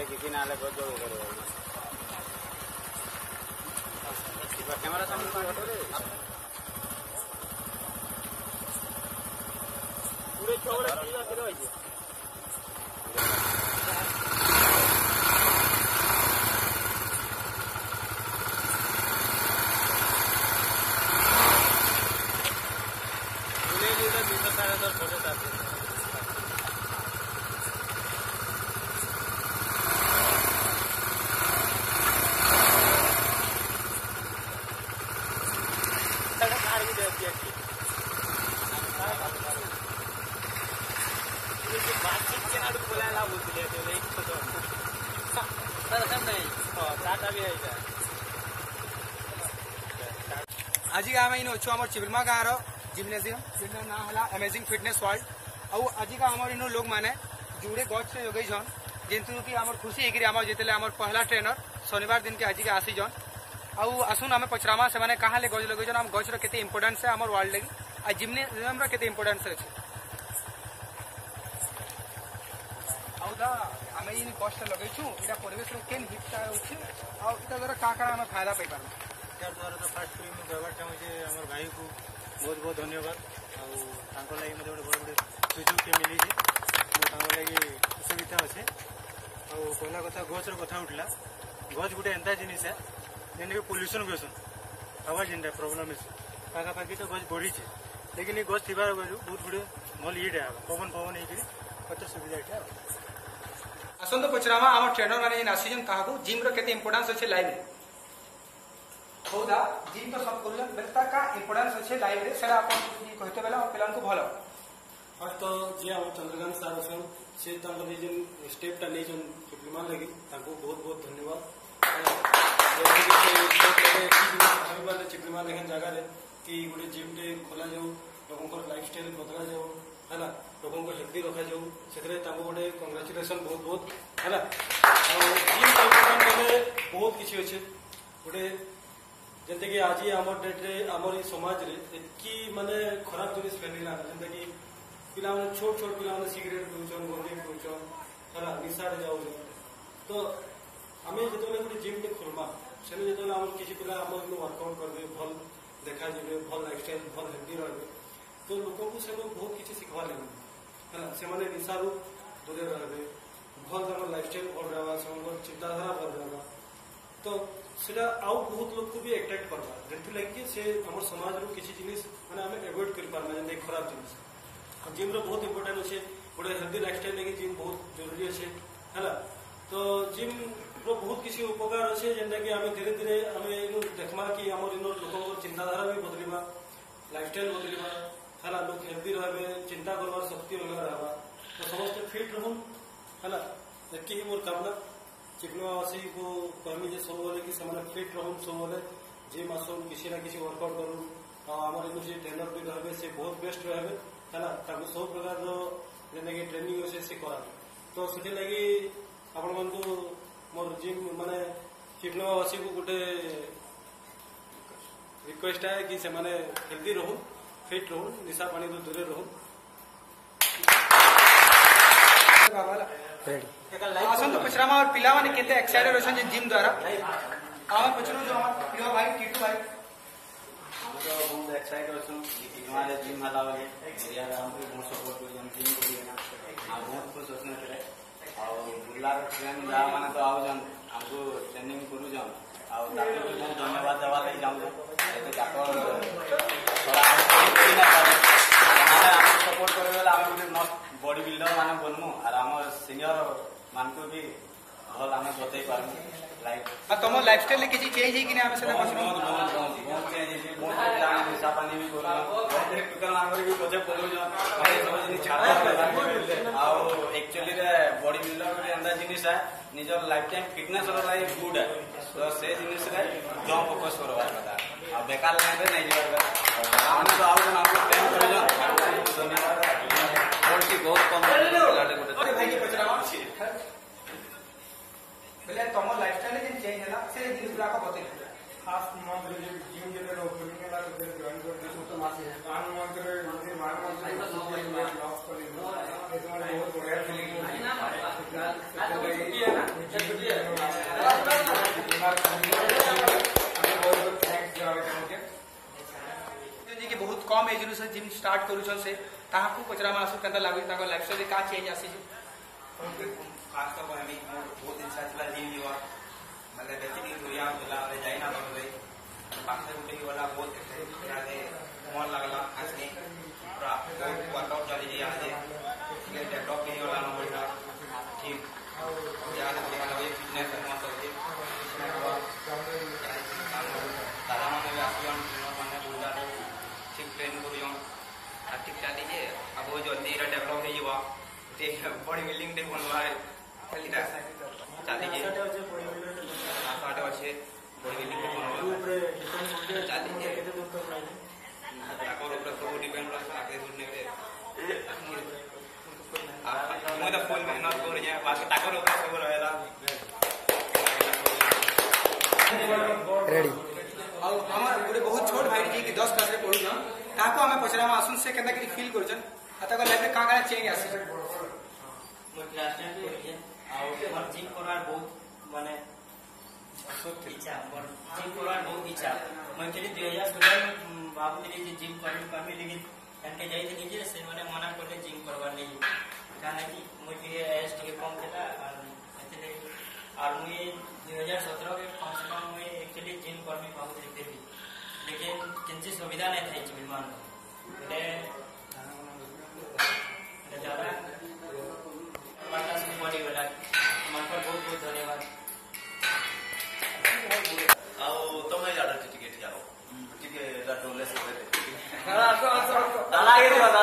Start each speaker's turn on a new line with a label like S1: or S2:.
S1: किसी ना कैमरा सामने पूरे आज आम इन अच्छु आम चिबलमा गाँव जिम्नेजियम जिन ना है अमेजिंग फिटनेस वर्ल्ड आउ आज आम इन लोग मैंने जुड़े गच जगैछन जेतु कि आम खुशी होकर जिते आम पहला ट्रेनर शनिवार दिन के आज के आसीजन आसुन आम पचरामा से कहाँ ले गच लगे आम गचर के इम्पोर्टान्स है आम वर्ल्ड लगी आ जिम्नेजियम के इम्पोर्टान्स अच्छे आम इन गच लगेचु यहाँ परिवेश केन हिस्सा अच्छे द्वारा क्या आम फायदा पाई पार
S2: यार द्वारा तो फास्ट मुझे कहवार चाहूँगे आम भाई को बहुत बहुत धन्यवाद आगे लगे मतलब गोटे बड़े बड़े सुजोग मिली लगे सुविधा अच्छे पहला कथा गचर कथा उठला गच गोटे एंता जिनिस है जेनके पॉल्यूशन कहसन हवा जेनटा प्रोब्लेम पाखापाखि तो गच बढ़ी लेकिन ये गच थी बहुत गुड़े भल ये पवन पवन होते सुविधा ये
S1: आसत पचरामा आम ट्रेनर मैंने आसीजन क्या जिम रे इम्पोर्टान्स अच्छे लाइफ हौदा जिम तो सब कर का इम्पोर्टान्स अच्छे लाइफ रे सेरा आपन कहते बेला पिला को भलो
S2: फर्स्ट तो जे हम चंद्रकांत सर असन से तंग जे स्टेपटा नै जन डिप्लोमा लगी ताको बहुत बहुत धन्यवाद चिप्लीमा लेकिन जगह कि गोटे जिम टे खोला जाऊ लोगों लाइफ स्टाइल बदला जाऊ है ना लोगों को हेल्दी रखा जाऊ से गोटे कंग्राचुलेसन बहुत बहुत है ना जिम बहुत किसी अच्छे गोटे जैसे कि आज आम डेट्रे आमर समाज एतकी माने खराब जिन फैलिला जेनता कि पिला छोट छोट पिला सिगरेट पीछन गोली पीछन है निशा जाऊ तो आम जो गोटे जिम टे खोलमा से जो किसी पिला वर्कआउट करेंगे भल देखा जाए भल लाइफस्टाइल भल हेल्दी रहे तो लोक को से बहुत किसी शिखबार लगे है से निशारू दूरे रहे भल लाइफस्टाइल भल रहा से चिंताधारा भल रहा तो सेटा आउ बहुत लोग को भी एट्रैक्ट करवा जेथि लगे से हमर समाज रो किसी जिनिस माने हमें अवॉइड कर पारमा जे खराब जिनिस जिम रो बहुत इंपोर्टेंट अच्छे गोटे हेल्दी लाइफस्टाइल लगे जिम बहुत जरूरी अच्छे है तो जिम रो बहुत किसी उपकार अच्छे जेनटा कि आम धीरे धीरे आम देखमा कि आम इन लोक चिंताधारा भी बदलवा लाइफस्टाइल बदलवा है लोग हेल्दी रहे चिंता करवार शक्ति रहा तो समस्त फिट रहूँ है ये मोर कामना चिप्लीमावासी को कहमी जे सब कि फिट रहूँ सब जिम आसू किसी ना किसी वर्कआउट करूँ आमर इन ट्रेनर भी रहे से बहुत बेस्ट रहे है सब प्रकार जेने कि ट्रेनिंग अच्छे से करा तो से लगी आपण मन को मोर जिम माने चिप्लीमावासी को गोटे रिक्वेस्ट है कि से हेल्दी रहूँ फिट रहूँ निशा पानी तो दूरे रहूँ
S1: आसत पचरामा और पिला माने केते एक्साइटेड अछन जे जिम द्वारा आम पचरो जो हमर प्रिय भाई टीटू भाई
S3: हम तो बहुत एक्साइटेड अछन कि हमारे जिम हला वाले यार हम को बहुत सपोर्ट कर हम जिम करी ना आ बहुत खुश अछन रे और बुला ट्रेन जा माने तो आउ जन हमको ट्रेनिंग करू जाम आ ताको भी बहुत धन्यवाद देवा ले जाम तो ताको थोड़ा हमारे सपोर्ट करे वाला हम बॉडी बिल्डर माने बनमु और हम सीनियर मान को भी भल आम बतई पारमु लाइक
S1: तुम लाइफस्टाइल किसी चेंज है कि नहीं से
S3: बहुत चेंज है बहुत निशा पानी भी करू टोकन मान भी बचे पड़ू एक्चुअली बॉडी बिल्डर गोटे एंता जिनिस है निजर life time fitness life good है तो से जिनिस जम फोकस करवा कथा आ बेकार लाइन रे नहीं जाबा हमने तो आउ हमको ट्रेन कर धन्यवाद बहुत कम
S1: बोले तुम लाइफस्टाइल जे चेंज हैला से जिनिस गुडा को बतै
S2: खास मंथ जिम जे ओपनिंग ला जॉइन कर तो मासे आन मंथ रे मंदिर मान
S1: बहुत कम एज रु से जिम स्टार्ट करूछन से ताहाकू पचरा मासु केंता लागु ताको लाइफस्टाइल का चेंज आसी
S3: खास तो हमें बहुत इच्छा थी जिम जीवा मतलब बेसिकली दुनिया बोला अरे जाई ना बोले पास से उठे वाला बहुत यादे मन लगला आजके पूरा वर्कआउट चली जी आज इसलिए डेवलप नहीं वाला ना बढ़िया ठीक याद बढ़िया लगे फिटनेस करना चाहिए दादा माने भी आसियन माने बोला ठीक ट्रेन करियन ठीक चली जे अब वो जल्दी इरा डेवलप हो जीवा ते बॉडी बिल्डिंग दे बनवा खाली ता चली जे आठ अच्छे बॉडी बिल्डिंग दे बनवा चली जे ताको ऊपर सब डिपेंड रहता आगे दूरने के मैं तो फुल मेहनत कर रही है बाकी ताको ऊपर सब रहेला
S1: रेडी और हमर पूरे बहुत छोट भाई जी कि 10 क्लास रे पढु न ताको हमें पचरा मासुन से केंता कि फील करछन ताको लाइफ में का चेंज आसी
S4: मोर क्लास में पढिए आ मोर जिम करार बहुत माने इच्छा मोर जिम करार बहुत इच्छा मैं के 2017 में बाबू ने जिम करनी लेकिन एनके जाई थे जे से माने मना करले जिम करवार नहीं काहे कि मुझे एज के कम था और मुझे 2017 के कम से कम मैं एक्चुअली जिम करने बहुत देखते थी लेकिन किंची सुविधा नहीं थी जिम मान ले ज्यादा माता से बॉडी वाला मन पर बहुत बहुत धन्यवाद
S3: आओ तो मैं ज्यादा टिकट जाओ टिकट दा टोले से
S4: दादा आगे दादा